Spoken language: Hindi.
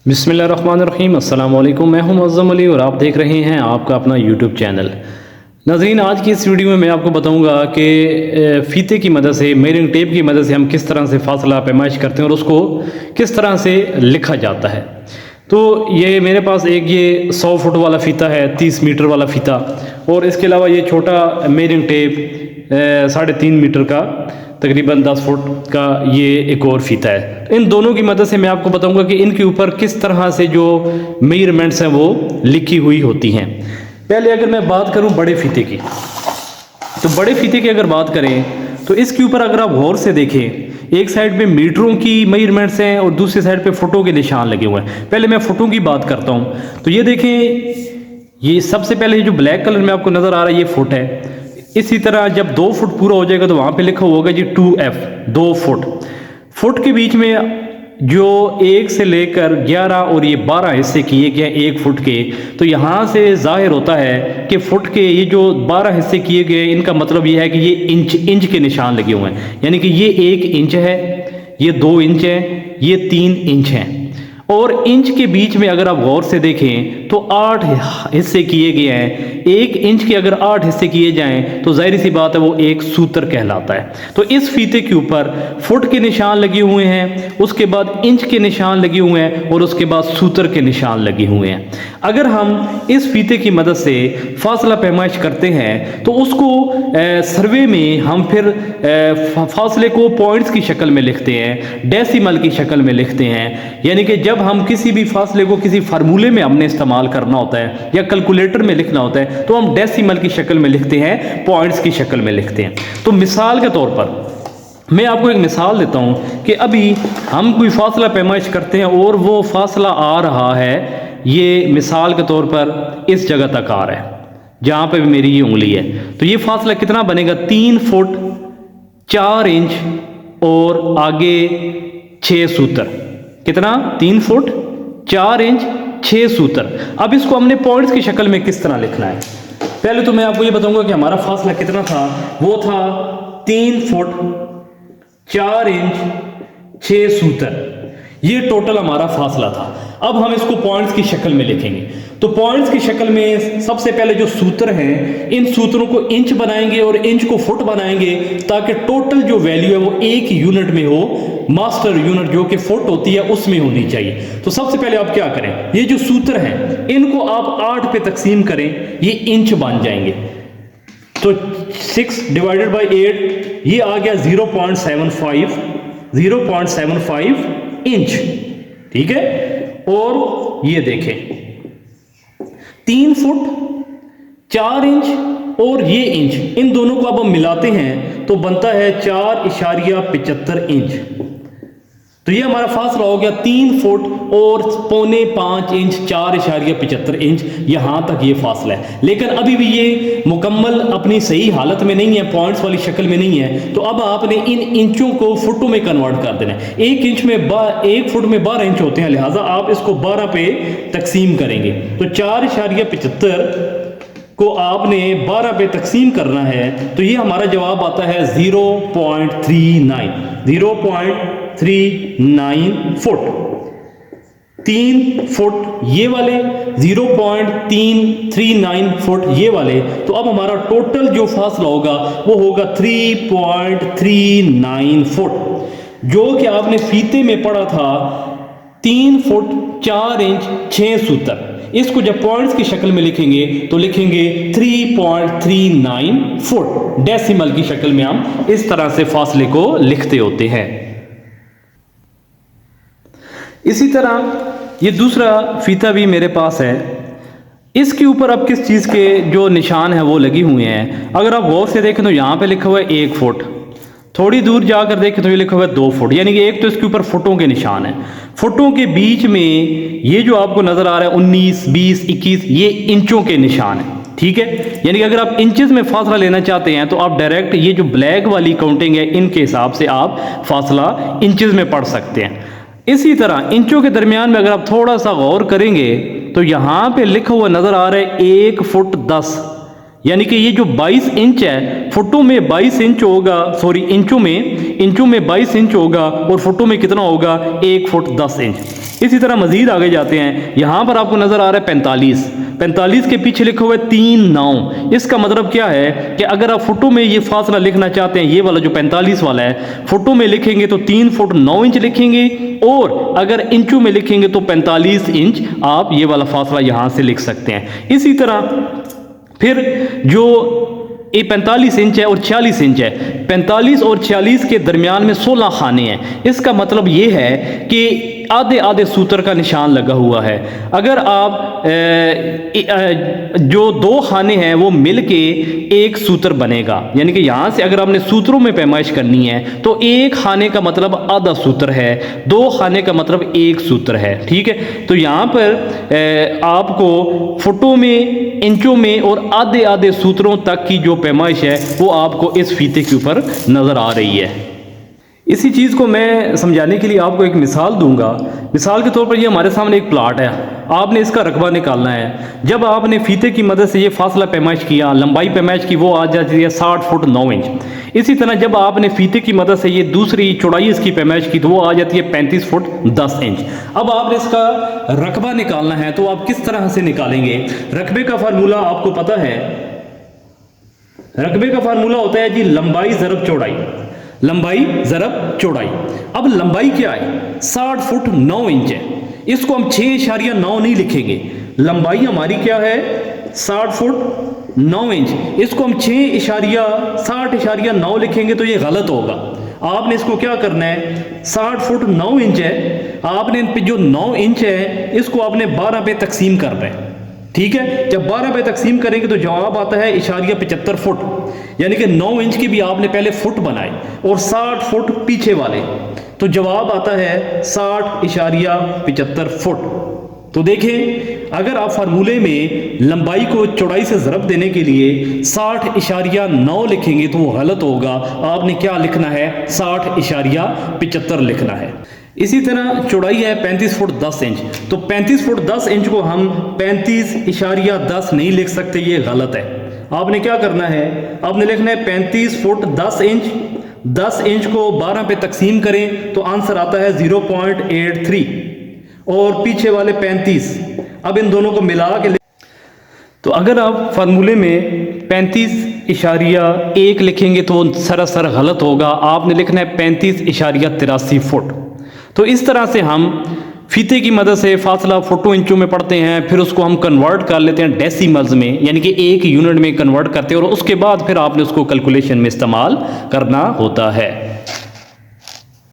बिस्मिल्लाहिर्रहमानिर्रहीम अस्सलाम वालेकुम। मैं हूं मुअज़्ज़म अली और आप देख रहे हैं आपका अपना यूट्यूब चैनल। नाज़रीन, आज की इस वीडियो में मैं आपको बताऊंगा कि फ़ीते की मदद से, मेयरिंग टेप की मदद से हम किस तरह से फासला पैमाइश करते हैं और उसको किस तरह से लिखा जाता है। तो ये मेरे पास एक ये 100 फुट वाला फ़ीता है, 30 मीटर वाला फ़ीता, और इसके अलावा ये छोटा मेयरिंग टेप 3.5 मीटर का, तकरीबन 10 फुट का ये एक और फ़ीता है। इन दोनों की मदद से मैं आपको बताऊंगा कि इनके ऊपर किस तरह से जो मेजरमेंट्स हैं वो लिखी हुई होती हैं। पहले अगर मैं बात करूं बड़े फ़ीते की, तो बड़े फ़ीते की अगर बात करें तो इसके ऊपर अगर आप गौर से देखें, एक साइड पे मीटरों की मेजरमेंट्स हैं और दूसरी साइड पे फुटों के निशान लगे हुए हैं। पहले मैं फुटों की बात करता हूं, तो ये देखें, ये सबसे पहले जो ब्लैक कलर में आपको नज़र आ रहा है ये फुट है। इसी तरह जब 2 फुट पूरा हो जाएगा तो वहाँ पे लिखा होगा जी 2F, 2 फुट। फुट के बीच में जो 1 से लेकर 11 और ये 12 हिस्से किए गए 1 फुट के, तो यहाँ से जाहिर होता है कि फुट के ये जो 12 हिस्से किए गए, इनका मतलब ये है कि ये इंच के निशान लगे हुए हैं। यानी कि ये 1 इंच है, ये 2 इंच है, ये 3 इंच है। और इंच के बीच में अगर आप गौर से देखें तो 8 हिस्से किए गए हैं। 1 इंच के अगर 8 हिस्से किए जाएं तो जाहिर सी बात है वो एक सूत्र कहलाता है। तो इस फीते के ऊपर फुट के निशान लगे हुए हैं, उसके बाद इंच के निशान लगे हुए हैं और उसके बाद सूत्र के निशान लगे हुए हैं। अगर हम इस फीते की मदद से फासला पैमाइश करते हैं तो उसको सर्वे में हम फिर फासले को पॉइंट्स की शक्ल में लिखते हैं, डेसिमल की शक्ल में लिखते हैं। यानी कि जब हम किसी भी फासले को किसी फार्मूले में हमने इस्तेमाल करना होता है या कैलकुलेटर में लिखना होता है तो हम डेसिमल की शक्ल में लिखते हैं, पॉइंट्स की शक्ल में लिखते हैं। तो मिसाल के तौर पर मैं आपको एक मिसाल देता हूं कि अभी हम कोई फासला पैमाइश करते हैं और वो फासला आ रहा है, ये मिसाल के तौर पर इस जगह तक आ रहा है जहां पे मेरी ये उंगली है। तो ये फासला कितना बनेगा? 3 फुट 4 इंच और आगे 6 सूत्र। कितना? 3 फुट 4 इंच 6 सूत्र। अब इसको हमने पॉइंट्स की शक्ल में किस तरह लिखना है? पहले तो मैं आपको ये बताऊंगा कि हमारा फासला कितना था। वो था 3 फुट 4 इंच 6 सूत्र। ये टोटल हमारा फासला था। अब हम इसको पॉइंट्स की शक्ल में लिखेंगे। तो पॉइंट्स की शक्ल में सबसे पहले जो सूत्र हैं, इन सूत्रों को इंच बनाएंगे और इंच को फुट बनाएंगे ताकि टोटल जो वैल्यू है वो एक यूनिट में हो। मास्टर यूनिट जो कि फुट होती है उसमें होनी चाहिए। तो सबसे पहले आप क्या करें, ये जो सूत्र हैं इनको आप 8 पे तकसीम करें, ये इंच बन जाएंगे। तो 6 डिवाइडेड बाई 8, ये आ गया 0.75 इंच। ठीक है। और ये देखें 3 फुट 4 इंच और ये इंच, इन दोनों को अब हम मिलाते हैं तो बनता है 4.75 इंच। तो ये हमारा फासला हो गया 3 फुट और 4.25 इंच, 4.75 इंच। यहां तक ये फासला है। लेकिन अभी भी ये मुकम्मल अपनी सही हालत में नहीं है, पॉइंट्स वाली शक्ल में नहीं है। तो अब आपने इन इंचों को फुटों में कन्वर्ट कर देना है। 1 फुट में 12 इंच होते हैं, लिहाजा आप इसको 12 पे तकसीम करेंगे। तो 4.75 को आपने 12 पे तकसीम करना है तो ये हमारा जवाब आता है 0.39 फुट। 3 फुट ये वाले, 0.339 फुट ये वाले। तो अब हमारा टोटल जो फासला होगा वो होगा 3.39 फुट, जो कि आपने फीते में पढ़ा था 3 फुट 4 इंच 6 सूत्र। इसको जब पॉइंट्स की शक्ल में लिखेंगे तो लिखेंगे 3.39 फुट। डेसिमल की शक्ल में हम इस तरह से फासले को लिखते होते हैं। इसी तरह ये दूसरा फीता भी मेरे पास है। इसके ऊपर अब किस चीज़ के जो निशान है वो लगे हुए हैं। अगर आप गौर से देखें तो यहाँ पे लिखा हुआ है 1 फुट, थोड़ी दूर जाकर देखें तो ये लिखा हुआ है 2 फुट। यानी कि एक तो इसके ऊपर फुटों के निशान है। फुटों के बीच में ये जो आपको नजर आ रहा है 19, 20, 21, ये इंचों के निशान है। ठीक है। यानी कि अगर आप इंचेस में फासला लेना चाहते हैं तो आप डायरेक्ट ये जो ब्लैक वाली काउंटिंग है इनके हिसाब से आप फासला इंचेस में पढ़ सकते हैं। इसी तरह इंचों के दरमियान में अगर आप थोड़ा सा गौर करेंगे तो यहां पे लिखा हुआ नजर आ रहा है 1 फुट 10। यानी कि ये जो 22 इंच है, फुटों में 22 इंच होगा, सॉरी इंचों में 22 इंच होगा और फुटों में कितना होगा? 1 फुट 10 इंच। इसी तरह मजीद आगे जाते हैं, यहाँ पर आपको नज़र आ रहा है 45, 45 के पीछे लिखा हुआ है 3-9। इसका मतलब क्या है कि अगर आप फुटों में ये फासला लिखना चाहते हैं, ये वाला जो 45 वाला है, फुटों में लिखेंगे तो 3 फुट 9 इंच लिखेंगे, और अगर इंचों में लिखेंगे तो 45 इंच आप ये वाला फासला यहाँ से लिख सकते हैं। इसी तरह फिर जो ये 45 इंच है और 40 इंच है, 45 और 40 के दरमियान में 16 खाने हैं। इसका मतलब ये है कि आधे आधे सूत्र का निशान लगा हुआ है। अगर आप जो 2 खाने हैं वो मिलके एक सूत्र बनेगा, यानी कि यहाँ से अगर आपने सूत्रों में पैमाइश करनी है तो एक खाने का मतलब आधा सूत्र है, 2 खाने का मतलब एक सूत्र है। ठीक है, तो यहाँ पर आपको फुटों में, इंचों में और आधे आधे सूत्रों तक की जो पैमाइश है वो आपको इस फीते के ऊपर नज़र आ रही है। इसी चीज़ को मैं समझाने के लिए आपको एक मिसाल दूंगा। मिसाल के तौर पर ये हमारे सामने एक प्लाट है, आपने इसका रकबा निकालना है। जब आपने फीते की मदद से ये फासला पैमाइश किया, लंबाई पैमाइश की, वो आ जाती है 60 फुट 9 इंच। इसी तरह जब आपने फीते की मदद से ये दूसरी चौड़ाई इसकी पैमाइश की तो वो आ जाती है 35 फुट 10 इंच। अब आपने इसका रकबा निकालना है तो आप किस तरह से निकालेंगे? रकबे का फार्मूला आपको पता है, रकबे का फार्मूला होता है जी लंबाई ज़रब चौड़ाई, लंबाई ज़रब चौड़ाई। अब लंबाई क्या है? 60 फुट 9 इंच है। इसको हम 6.9 नहीं लिखेंगे, लंबाई हमारी क्या है? 60 फुट 9 इंच। इसको हम 6.60.9 लिखेंगे तो ये गलत होगा। आपने इसको क्या करना है? 60 फुट 9 इंच है, आपने इन पे जो 9 इंच है इसको आपने 12 पे तकसीम करना है। ठीक है, जब 12 पे तकसीम करेंगे तो जवाब आता है 75 फुट, यानी कि 9 इंच की भी आपने पहले फुट बनाए और 60 फुट पीछे वाले, तो जवाब आता है 60.75 फुट। तो देखें, अगर आप फार्मूले में लंबाई को चौड़ाई से ज़रब देने के लिए 60.9 लिखेंगे तो वो गलत होगा। आपने क्या लिखना है? 60.75 लिखना है। इसी तरह चौड़ाई है 35 फुट 10 इंच, तो 35 फुट 10 इंच को हम 35.10 नहीं लिख सकते, ये गलत है। आपने क्या करना है? आपने लिखना है 35 फुट 10 इंच। 10 इंच को 12 पे तकसीम करें तो आंसर आता है 0.83 और पीछे वाले 35। अब इन दोनों को मिला के तो अगर आप फार्मूले में 35.1 लिखेंगे तो सरासर गलत होगा। आपने लिखना है 35.83 फुट। तो इस तरह से हम फीते की मदद से फासला फुटों इंचों में पढ़ते हैं, फिर उसको हम कन्वर्ट कर लेते हैं डेसिमल्स में, यानी कि एक यूनिट में कन्वर्ट करते हैं, और उसके बाद फिर आपने उसको कैलकुलेशन में इस्तेमाल करना होता है।